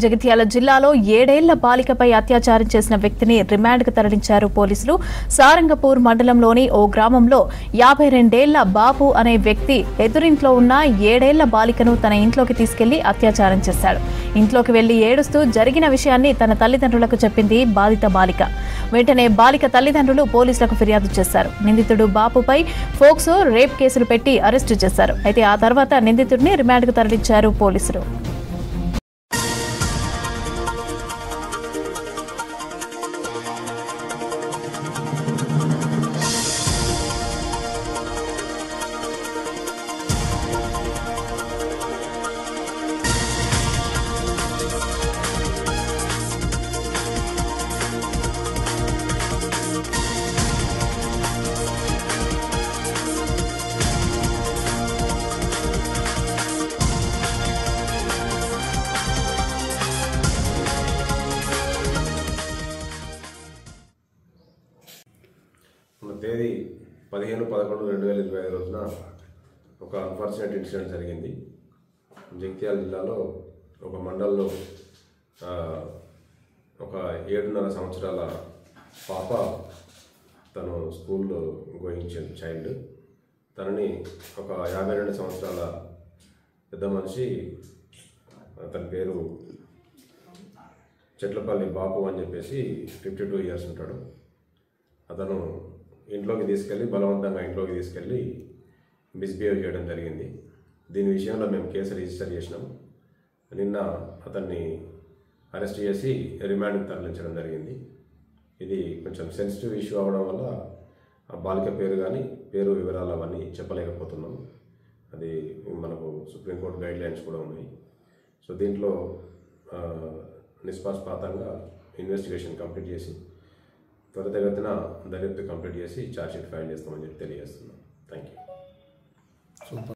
జగిత్యాల జిల్లాలో 7 ఏళ్ల బాలికపై అత్యాచారం చేసిన వ్యక్తిని రిమాండ్కు తరలించారు పోలీసులు. సారంగపూర్ మండలంలోని ఓ గ్రామంలో 52 ఏళ్ల బాబు అనే వ్యక్తి ఎదురింట్లో ఉన్న 7 ఏళ్ల బాలికను తన ఇంట్లోకి తీసుకెళ్లి అత్యాచారం చేశాడు. ఇంట్లోకి వెళ్లి ఏడుస్తూ జరిగిన విషయాన్ని తన తల్లిదండ్రులకు చెప్పింది బాధిత బాలిక. వెంటనే బాలిక తల్లిదండ్రులు పోలీసులకు ఫిర్యాదు చేశారు. నిందితుడు బాబుపై ఫోక్సో, రేప్ కేసులు పెట్టి అరెస్టు చేశారు. అయితే ఆ తర్వాత నిందితుడిని రిమాండ్కు తరలించారు పోలీసులు. తేదీ 15/11/2025 రోజున ఒక అన్ఫార్చునేట్ ఇన్సిడెంట్ జరిగింది. జగిత్యాల జిల్లాలో ఒక మండలంలో ఒక 7.5 సంవత్సరాల పాప తను స్కూల్లో గోయింగ్ చైల్డ్, తనని ఒక 52 సంవత్సరాల పెద్ద మనిషి, అతని పేరు చెట్లపల్లి బాపు అని చెప్పేసి 52 ఇయర్స్ ఉంటాడు. అతను ఇంట్లోకి తీసుకెళ్ళి బలవంతంగా మిస్బిహేవ్ చేయడం జరిగింది. దీని విషయంలో మేము కేసు రిజిస్టర్ చేసినాం. నిన్న అతన్ని అరెస్ట్ చేసి రిమాండ్కి తరలించడం జరిగింది. ఇది కొంచెం సెన్సిటివ్ ఇష్యూ అవ్వడం వల్ల ఆ బాలిక పేరు వివరాలు అవన్నీ చెప్పలేకపోతున్నాం. అది మనకు సుప్రీంకోర్టు గైడ్ లైన్స్ కూడా ఉన్నాయి. సో దీంట్లో నిష్పక్షపాతంగా ఇన్వెస్టిగేషన్ కంప్లీట్ చేసి త్వరితగతిన దర్యాప్తు కంప్లీట్ చేసి ఛార్జ్షీట్ ఫైల్ చేస్తామని చెప్పి తెలియజేస్తున్నాం. Thank you.